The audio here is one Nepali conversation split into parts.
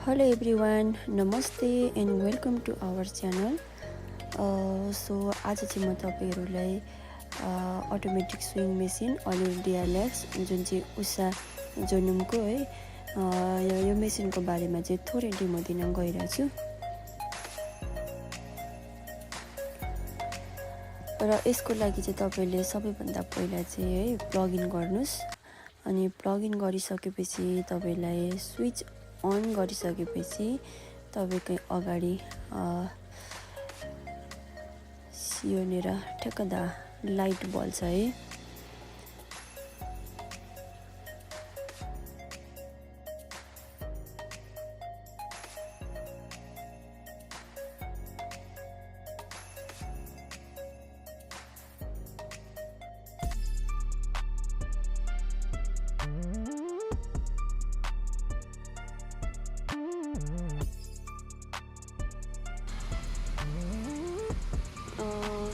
Hello everyone, Namaste and welcome to our channel. आज चाहिँ म तपाईहरुलाई अटोमेटिक स्विङ मेसिन अलिभ डिआरएक्स जुन चाहिँ उषा जोनुमको है यो मेसिनको बारेमा चाहिँ थोरै डेमो दिन गइरहेको छु। र यसको लागि चाहिँ तपाईले सबैभन्दा पहिला चाहिँ है प्लग इन गर्नुस् अनि प्लग इन गरिसकेपछि तपाईलाई स्विच अन गरिसकेपछि तपाईकै अगाडि सियोनेर ठ्याक्क लाइट बल्छ है।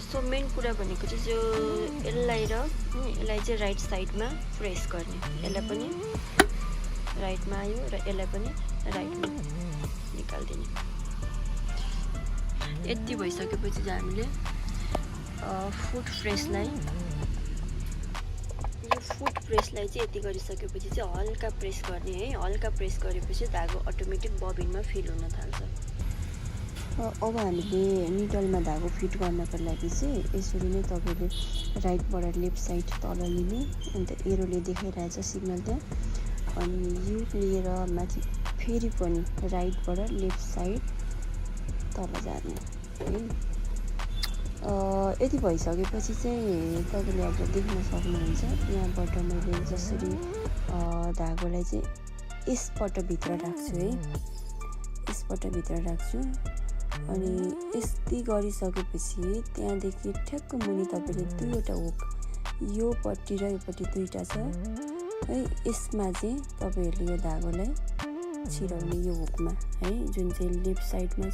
सो मेन कुरा भनेको चाहिँ यो यसलाई चाहिँ राइट साइडमा प्रेस गर्ने, यसलाई पनि राइटमा आयो र यसलाई पनि राइटमा निकाल्दिने। यति भइसकेपछि चाहिँ हामीले फुट प्रेसलाई चाहिँ यति गरिसकेपछि चाहिँ हल्का प्रेस गर्ने है। हल्का प्रेस गरेपछि धागो अटोमेटिक बबिनमा फिल हुन थाल्छ। अब हामीले निडलमा धागो फिट गर्नको लागि चाहिँ यसरी नै तपाईले राइटबाट लेफ्ट साइड तल लिने, अन्त एरोले देखाइरहेछ सिग्नल त्यहाँ, अनि यु लिएर माथि फेरि पनि राइटबाट लेफ्ट साइड तल जाने है। यति भइसकेपछि चाहिँ तपाईले अब देख्न सक्नुहुन्छ यहाँबाट मैले जसरी धागोलाई चाहिँ यसबाट भित्र राख्छु है, यसबाट भित्र राख्छु अनि यस्तै गरिसकेपछि त्यहाँदेखि ठ्याक्क मुनि तपाईले दुईवटा हुक योपट्टि र योपट्टि दुईटा छ है, यसमा चाहिँ तपाईहरुले यो धागोलाई छिराउने यो हुकमा है जुन चाहिँ लेफ्ट साइडमा छ,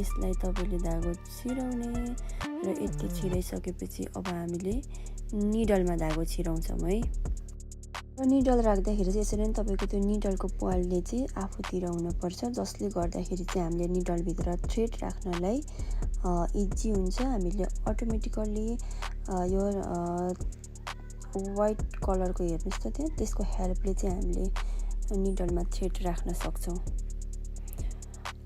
यसलाई तपाईले धागो छिराउने र यति छिराइसकेपछि अब हामीले निडलमा धागो छिराउँछौं है। र निडल राख्दाखेरि चाहिँ यसरी नै तपाईको त्यो निडलको प्वालले चाहिँ आफूतिर हुनुपर्छ, जसले गर्दाखेरि चाहिँ हामीले निडल भित्र थ्रेड राख्नलाई इजी हुन्छ। हामीले अटोमेटिकली यो व्हाइट कलरको हेर्नुस् त त्यहाँ, त्यसको हेल्पले चाहिँ हामीले निडलमा थ्रेड राख्न सक्छौं।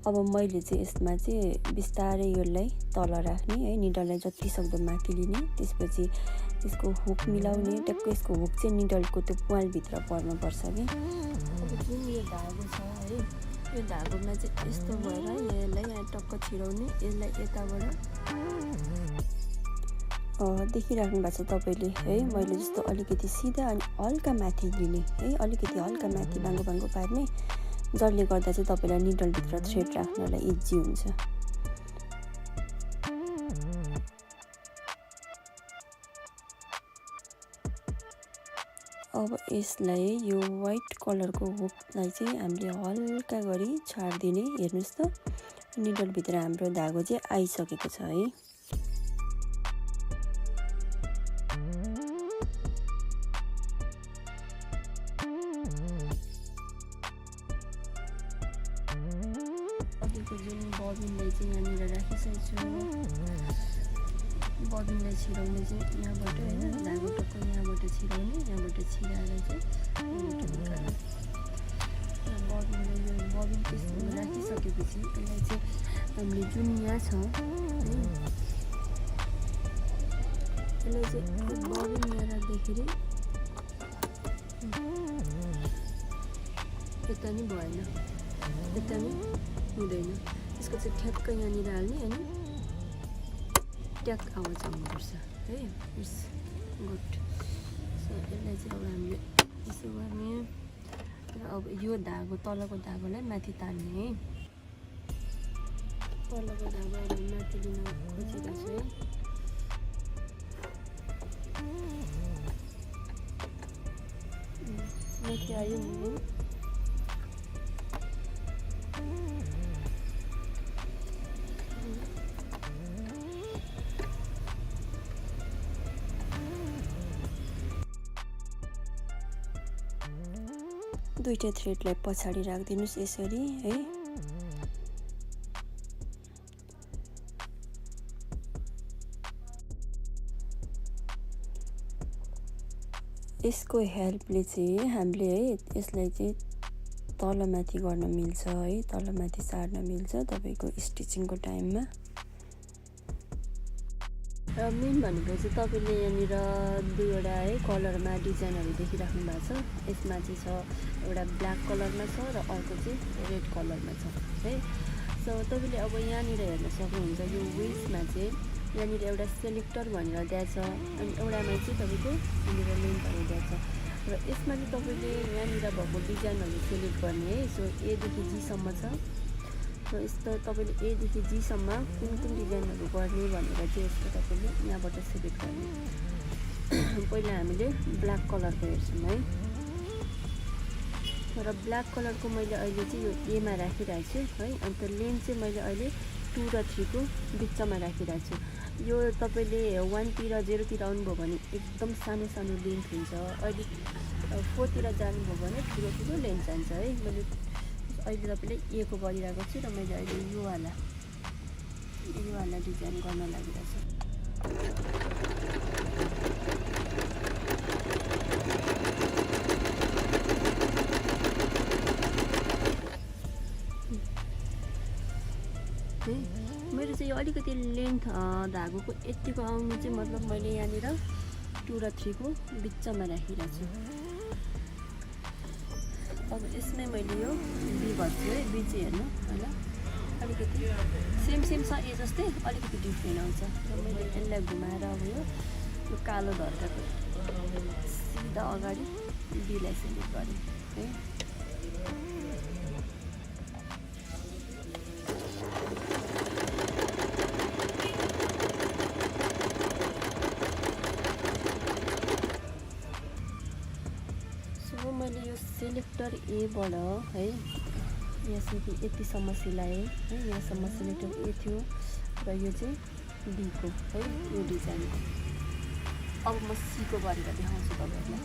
अब मैले चाहिँ यसमा चाहिँ बिस्तारै यसलाई तल राख्ने है, निडललाई जति सक्दो माथि लिने, त्यसपछि त्यसको हुक मिलाउने, टक्क यसको हुक चाहिँ निडलको त्यो प्वाल भित्र पर्नुपर्छ के। अब जुन यो धागो छ है, यो धागोमा चाहिँ यस्तो भएर यसलाई यहाँ टक्क छिराउने, यसलाई यताबाट देखिराख्नु भएको छ तपाईले है। मैले जस्तो अलिकति सिधा अनि हल्का माथि लिने है, अलिकति हल्का माथि बाङ्गो पार्ने, जसले गर्दा चाहिँ तपाईलाई निडल भित्र थ्रेड राख्नलाई इजी हुन्छ। अब यसलाई यो व्हाइट कलरको हुकलाई चाहिँ हामीले हल्का गरी छाड्दिने। हेर्नुस् त निडल भित्र हाम्रो धागो चाहिँ आइसकेको छ है। तपाईँको जुन बबिनलाई चाहिँ यहाँनिर राखिसकेको छु, बबिनलाई छिराउने चाहिँ यहाँबाट होइन, धागो टक्क यहाँबाट छिराउने, यहाँबाट छिराएर चाहिँ यहाँबाट निकाल्ने। बबिनलाई यो बबिन त्यसमा राखिसकेपछि यसलाई चाहिँ हामीले जुन यहाँ छ यसलाई चाहिँ बबिन यहाँ राख्दाखेरि यता नि भएन, यता नि हुँदैन, यसको चाहिँ ठ्याक्क यहाँनिर हाल्ने अनि ट्याक आवाज आउनुपर्छ है। गुड। सो यसलाई चाहिँ अब हामीले यसो गर्ने र अब यो धागो तलको धागोलाई माथि तान्ने है। तलको धागो हामी माथि लिन खोजिरहेको छु है। माथि आयो नि है। दुईटा थ्रेडलाई पछाडि राखिदिनुस् यसरी है। यसको हेल्पले चाहिँ हामीले है यसलाई चाहिँ तलमाथि गर्न मिल्छ है, तलमाथि सार्न मिल्छ तपाईको स्टिचिङको टाइममा। र मेन भनेको चाहिँ तपाईले यहाँनिर दुईवटा है कलरमा डिजाइनहरू देखिराख्नु भएको छ। यसमा चाहिँ छ एउटा ब्ल्याक कलरमा छ र अर्को चाहिँ रेड कलरमा छ है। सो तपाईले अब यहाँनिर हेर्न सक्नुहुन्छ यो वेस्टमा चाहिँ यहाँनिर एउटा सेलेक्टर भनेर दिएको छ अनि एउटामा चाहिँ तपाईको यहाँनिर लेन्थहरू दिएको छ र यसमा चाहिँ तपाईले यहाँनिर भएको डिजाइनहरू सेलेक्ट गर्ने है। सो ए देखि जी सम्म छ। सो यस्तो तपाईले ए देखि जी सम्म कुन कुन डिजाइनहरू गर्ने भनेर चाहिँ यस्तो तपाईले यहाँबाट सेलेक्ट गर्ने। पहिला हामीले ब्ल्याक कलरको हेर्छौँ है। र ब्ल्याक कलरको मैले अहिले चाहिँ यो एमा राखिरहेको छु है। अन्त लेन्थ चाहिँ मैले अहिले 2 र 3 को बिचमा राखिरहेको छु। यो तपाईले 1 तिर 0 तिर आउनुभयो भने एकदम सानो सानो लेन्थ हुन्छ। अहिले 4 तिर जानुभयो भने ठुलो ठुलो लेन्थ जान्छ है। मैले अहिले तपाईले ए को गरिरहेको छु र मैले अहिले यो वाला डिजाइन गर्न लागिरहेको छु। मेरो चाहिँ यो अलिकति लेन्थ धागोको यतिको आउनु चाहिँ मतलब मैले यहाँनिर 2 र 3 को बिचमा राखिरहेको छु। अब यसमै मैले यो बी भन्छु है। बी चाहिँ हेर्नु हैन अलिकति सेम छ ए जस्तै अलिकति डिफ्रेन्ट आउँछ। र मैले यसलाई घुमाएर अब यो कालो धर्काको सिधा अगाडि बीलाई सेलेक्ट गरेँ है। मैले यो सेलेक्टर ए बाट है यहाँसम्म यतिसम्म सिलाएँ है। यहाँसम्म सेलेक्टर ए थियो र यो चाहिँ बी को है यो डिजाइनको। अब म सी को गरेर देखाउँछु तपाईहरुलाई।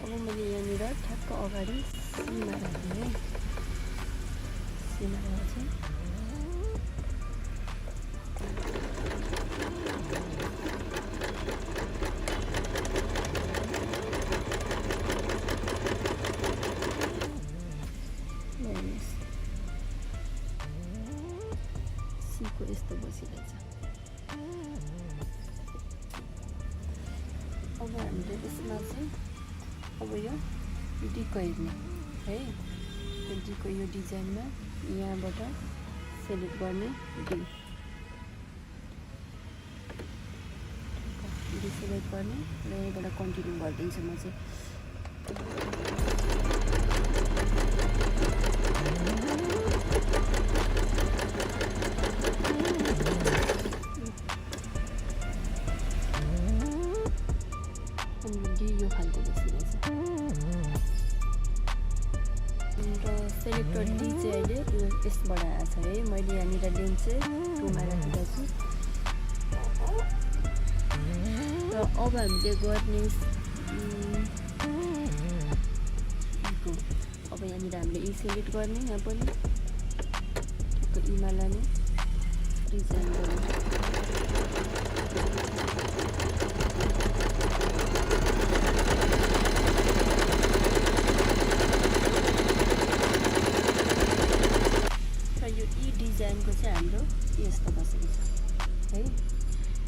अब मैले यहाँनिर ठ्याक्क अगाडि सीमा राखेँ है। सीमा राखेँ को यस्तो बसिरहेछ। अब हामीले यसमा चाहिँ अब यो डीको हेर्ने है। डीको यो डिजाइनमा यहाँबाट सेलेक्ट गर्ने डी सेलेक्ट गर्ने र यहाँबाट कन्टिन्यू गरिदिन्छु म चाहिँ। सेलेक्टर डी चाहिँ अहिले यो यसबाट आएको छ है। मैले यहाँनिर लेन्थ चाहिँ 2 मा राखेको छु। र अब हामीले गर्ने अब यहाँनिर हामीले ई सेलेक्ट गर्ने। यहाँ पनि इमा लाने डिजाइन गर्ने। डिजाइनको चाहिँ हाम्रो यस्तो बसेको छ है।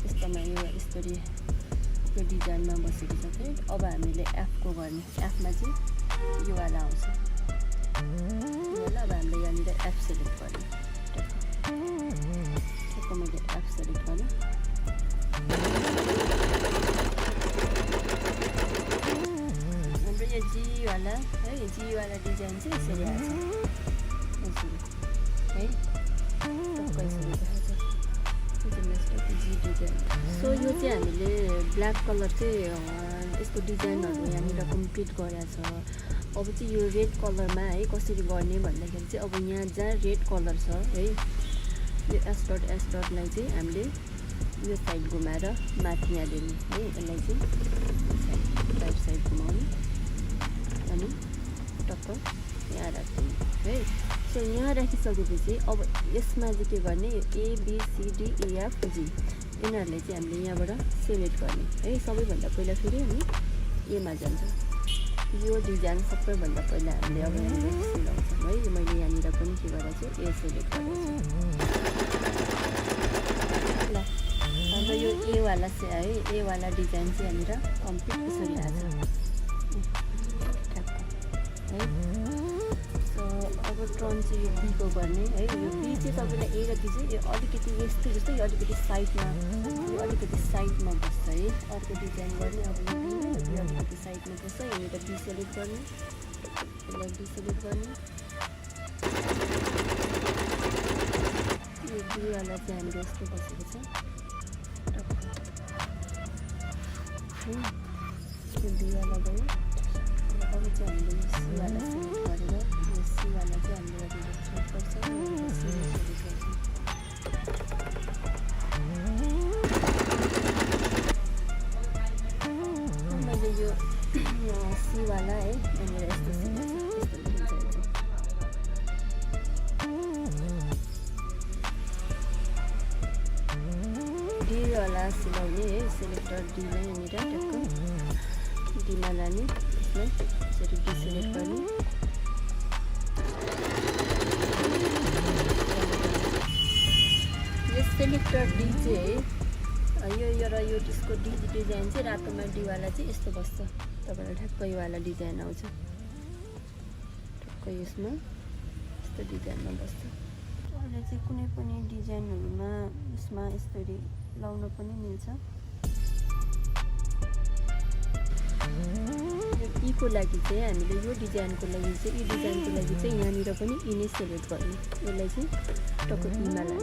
यस्तोमा यो यसरी यो डिजाइनमा बसेको छ है। अब हामीले एफ को गर्ने। एफमा चाहिँ यो वाला आउँछ यो वाला। अब हामीले यहाँनिर एफ सेलेक्ट गर्ने। ठ्याक्क मैले एफ सेलेक्ट गरेँ। हाम्रो यो जी वाला है। जी वाला डिजाइन चाहिँ यसरी आएको छ है। सो यो चाहिँ हामीले ब्ल्याक कलर चाहिँ यस्तो डिजाइनहरू यहाँनिर कम्प्लिट गरेको छ। अब चाहिँ यो रेड कलरमा है कसरी गर्ने भन्दाखेरि चाहिँ अब यहाँ जहाँ रेड कलर छ है यो एस डटलाई चाहिँ हामीले यो साइड घुमाएर माथि यहाँ ल्याउने है। यसलाई चाहिँ राइट साइड घुमाउने अनि टक्क यहाँ राख्दिनु है। सो यहाँ राखिसकेपछि अब यसमा चाहिँ के गर्ने, ABCDEFG यिनीहरूले चाहिँ हामीले यहाँबाट सेलेक्ट गर्ने है। सबैभन्दा पहिला फेरि हामी एमा जान्छ। यो डिजाइन सबैभन्दा पहिला हामीले अब यहाँनिर सिलाउँछौँ है। मैले यहाँनिर पनि के गरेर चाहिँ ए सेलेक्ट गरेको छु। ल हाम्रो यो एवाला चाहिँ है, एवाला डिजाइन चाहिँ यहाँनिर कम्प्लिट यसरी आएको छ है। सो अब टर्न चाहिँ यो बीको गर्ने है। यो बी चाहिँ तपाईँलाई ए र बी चाहिँ यो अलिकति यस्तो जस्तै यो अलिकति साइडमा बस्छ है। अर्को डिजाइन गर्ने अब यो बी अलिकति साइडमा बस्छ। यहाँनिर बी सेलेक्ट गर्ने, यसलाई बी सेलेक्ट गर्ने। यो बीवाला चाहिँ हाम्रो यस्तो बसेको छ यो बीवाला भयो। अब चाहिँ हामीले यो सीवाला सेलेक्ट गरेर यो सीवाला चाहिँ हामीले सेलेक्ट गर्छ। मैले यो सीवाला है यहाँनिर यस्तो डीवाला सिलाउने है। सेलेक्टर डीलाई यहाँनिर टक्क डीमा लाने, यसलाई यसरी डी सेलेक्ट गर्ने। यो सेलेक्टर डी चाहिँ यो र यो त्यसको डी डिजाइन चाहिँ रातोमा डीवाला चाहिँ यस्तो बस्छ। तपाईँलाई ठ्याक्क योवाला डिजाइन आउँछ, ठ्याक्क यसमा यस्तो डिजाइनमा बस्छ। अहिले चाहिँ कुनै पनि डिजाइनहरूमा यसमा यसरी लाउन पनि मिल्छ। यो ईको लागि चाहिँ हामीले यो डिजाइनको लागि चाहिँ यहाँनिर पनि ई नै सेलेक्ट गर्ने। यसलाई चाहिँ टक्क ईमा लाने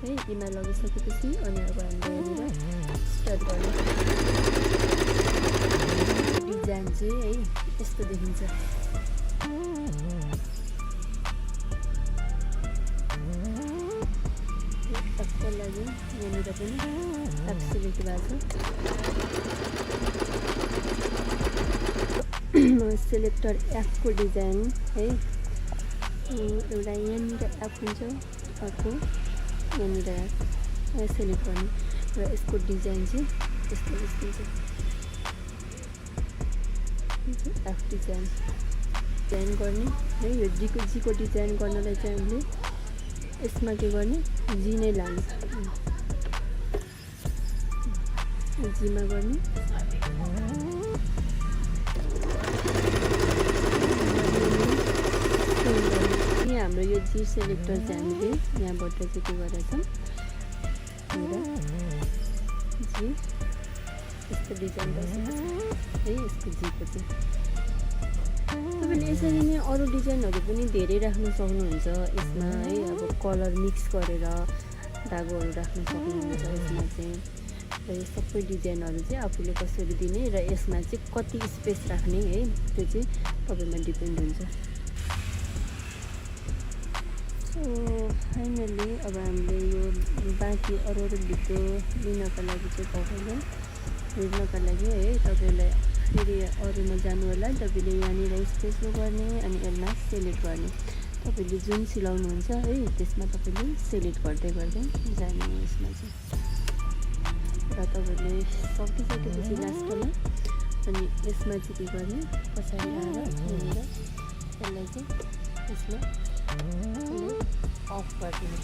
है। ईमा लगिसकेपछि अनि अब हामीले यहाँनिर स्टार्ट गर्ने। डिजाइन चाहिँ है यस्तो देखिन्छ। टक्क लागि यहाँनिर पनि एप सेलेक्ट भएको छ। सेलेक्टर एफको डिजाइन है, एउटा यहाँनिर एप हुन्छ, अर्को यहाँनिर सेलेक्ट गर्ने र यसको डिजाइन चाहिँ यस्तो देखिन्छ। एफ डिजाइन गर्ने है। यो जीको डिजाइन गर्नलाई चाहिँ हामीले यसमा के गर्ने, जी नै लाने, जीमा गर्ने। हाम्रो यो जी सेलेक्टर चाहिँ हामीले यहाँबाट चाहिँ के गरेर छौँ, जी यस्तो डिजाइन बसेको छ है। यसको जीको चाहिँ तपाईँले यसरी नै अरू डिजाइनहरू पनि धेरै राख्न सक्नुहुन्छ यसमा है। अब कलर मिक्स गरेर धागोहरू राख्न सक्नुहुन्छ यसमा चाहिँ। र यो सबै डिजाइनहरू चाहिँ आफूले कसरी दिने र यसमा चाहिँ कति स्पेस राख्ने है, त्यो चाहिँ तपाईँमा डिपेन्ड हुन्छ। सो फाइनल्ली अब हामीले यो बाँकी अरू भिडियो लिनका लागि चाहिँ तपाईँलाई हेर्नका लागि है, तपाईँलाई फेरि अरूमा जानु होला। तपाईँले यहाँनिर स्पेसो गर्ने अनि यसमा सेलेक्ट गर्ने। तपाईँले जुन सिलाउनुहुन्छ है त्यसमा तपाईँले सेलेक्ट गर्दै जाने यसमा चाहिँ। र तपाईँले सकिसकेपछि लास्टमा अनि यसमा चाहिँ के गर्ने, पछाडि आएर यहाँनिर यसलाई चाहिँ यसमा अफ गरिदिनु।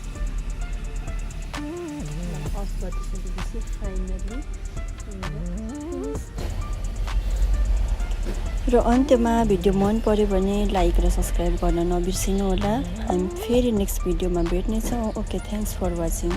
अफ गरिसकेपछि फाइनली र अन्त्यमा भिडियो मन पर्यो भने लाइक र सब्सक्राइब गर्न नबिर्सिनु होला। हामी फेरि नेक्स्ट भिडियोमा भेट्नेछौँ। Okay, thanks for watching.